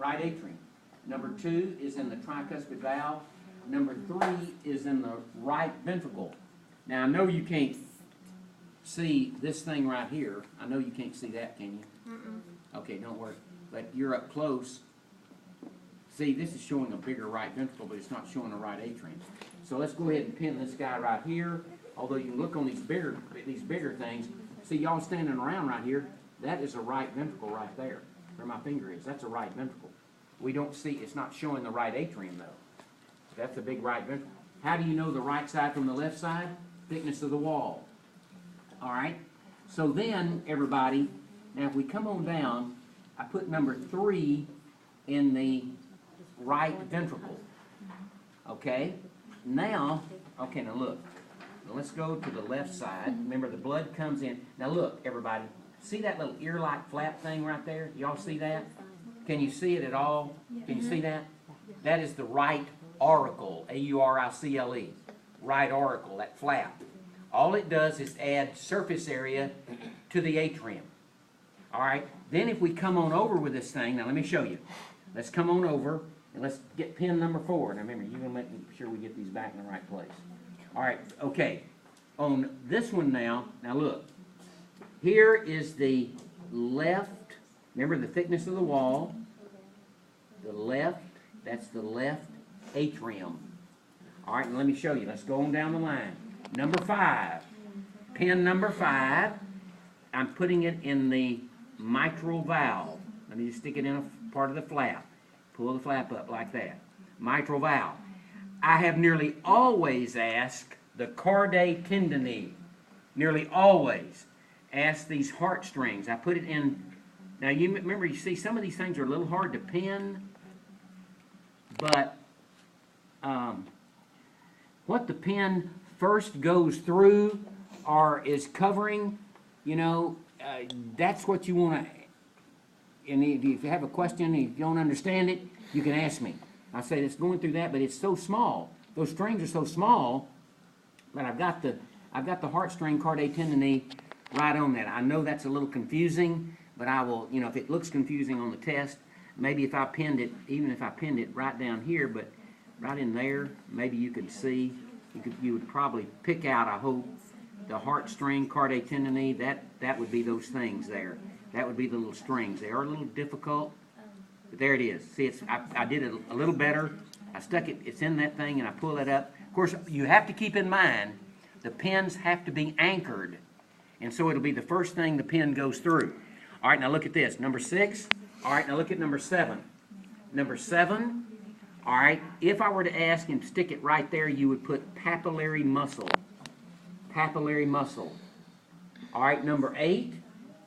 right atrium. Number 2 is in the tricuspid valve. Number 3 is in the right ventricle. Now I know you can't see this thing right here. I know you can't see that, can you? Okay, don't worry. But you're up close. See, this is showing a bigger right ventricle, but it's not showing a right atrium. So let's go ahead and pin this guy right here. Although you can look on these bigger things. See, y'all standing around right here. That is a right ventricle right there, where my finger is. That's a right ventricle. We don't see, it's not showing the right atrium though. That's a big right ventricle. How do you know the right side from the left side? Thickness of the wall. All right? So then, everybody, now if we come on down, I put number 3 in the right ventricle. Okay? Now, okay, now look. Now let's go to the left side. Remember, the blood comes in. Now look, everybody. See that little ear-like flap thing right there? Y'all see that? Can you see it at all? Can you see that? That is the right auricle, A-U-R-I-C-L-E. Right auricle, that flap. All it does is add surface area to the atrium. All right? Then if we come on over with this thing, now let me show you. Let's come on over, and let's get pin number 4. Now remember, you're going to make sure we get these back in the right place. All right, okay. On this one now look. Here is the left, remember the thickness of the wall. The left, that's the left atrium. All right, and let me show you. Let's go on down the line. Number 5. Pin number 5. I'm putting it in the mitral valve. Let me just stick it in a part of the flap. Pull the flap up like that. Mitral valve. I have nearly always asked the cardae tendineae. Nearly always ask these heartstrings. I put it in. Now you remember, you see some of these things are a little hard to pin, but what the pin first goes through or is covering, you know, that's what you want to. And if you have a question, if you don't understand it, you can ask me. I say it's going through that, but it's so small. Those strings are so small that I've got the heartstring cardae tendineae right on that. I know that's a little confusing, but I will, you know, if it looks confusing on the test, maybe if I pinned it, even if I pinned it right down here, but right in there, maybe you could see, you would probably pick out, I hope, the heartstring cardae tendineae. That would be those things there. That would be the little strings. They are a little difficult, but there it is. See, I did it a little better. I stuck it, it's in that thing, and I pull it up. Of course, you have to keep in mind, the pins have to be anchored. And so it'll be the first thing the pin goes through. All right, now look at this. Number 6. All right, now look at number 7. Number 7, all right, if I were to ask and stick it right there, you would put papillary muscle. Papillary muscle. All right, number 8.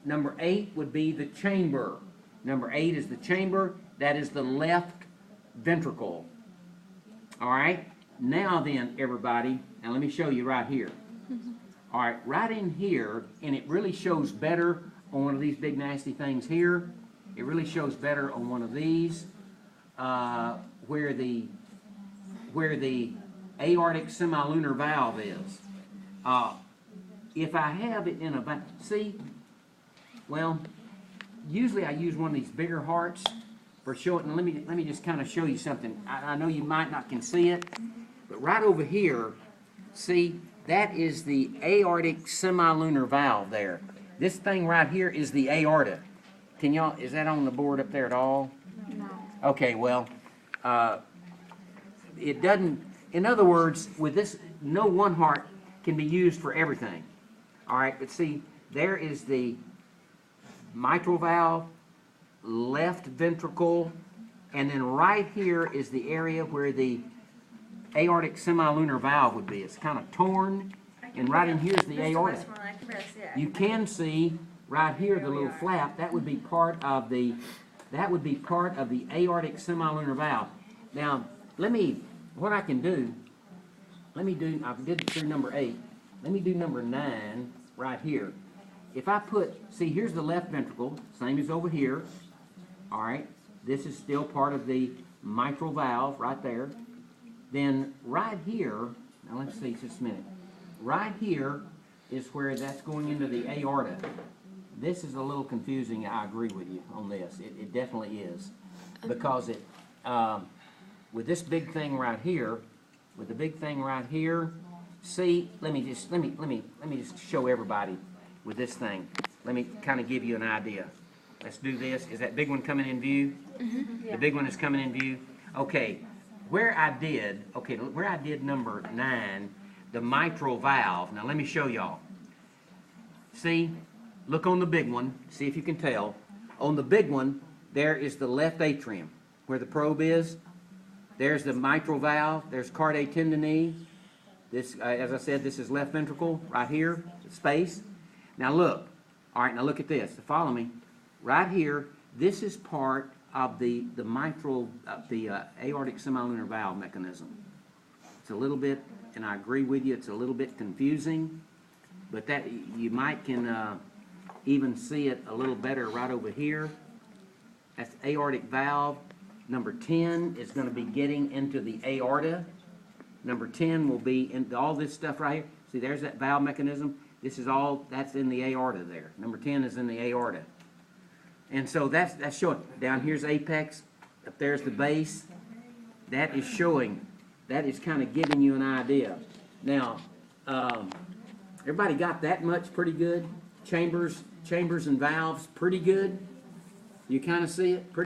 Number 8 would be the chamber. Number 8 is the chamber. That is the left ventricle. All right, now then, everybody, now let me show you right here. All right, right in here, and it really shows better on one of these big nasty things here. It really shows better on one of these, where the aortic semilunar valve is. If I have it in a valve, see, well, usually I use one of these bigger hearts for showing. And let me just kind of show you something. I know you might not can see it, but right over here, see, that is the aortic semilunar valve there. This thing right here is the aorta. Can y'all, is that on the board up there at all? No. Okay, well, it doesn't, in other words, with this, no one heart can be used for everything. All right, but see, there is the mitral valve, left ventricle, and then right here is the area where the aortic semilunar valve would be. It's kind of torn, and right in here is the aorta. You can see right here the little flap. That would be part of the aortic semilunar valve. Now, what I can do, I did through number 8. Let me do number 9 right here. If I see, here's the left ventricle, same as over here. All right, this is still part of the mitral valve right there. Then right here, now let's see just a minute. Right here is where that's going into the aorta. This is a little confusing. I agree with you on this. It definitely is. because it, with this big thing right here, with the big thing right here, see, let me just show everybody with this thing. Let me kind of give you an idea. Let's do this. Is that big one coming in view? Yeah. The big one is coming in view? Okay, where I did number 9, the mitral valve. Now let me show y'all. See, look on the big one, see if you can tell. On the big one, there is the left atrium, where the probe is. There's the mitral valve, there's cardiac tendency. This, as I said, this is left ventricle, right here, space. Now look, all right, now look at this, follow me. Right here, this is part of the mitral, the aortic semilunar valve mechanism. It's a little bit, and I agree with you, it's a little bit confusing, but that you might can even see it a little better right over here. That's the aortic valve. Number 10 is going to be getting into the aorta. Number 10 will be in all this stuff right here. See, there's that valve mechanism. This is all, that's in the aorta there. Number 10 is in the aorta. And so that's showing. Down here's apex. Up there's the base. That is showing. That is kind of giving you an idea. Now, everybody got that much pretty good? Chambers and valves pretty good? You kind of see it pretty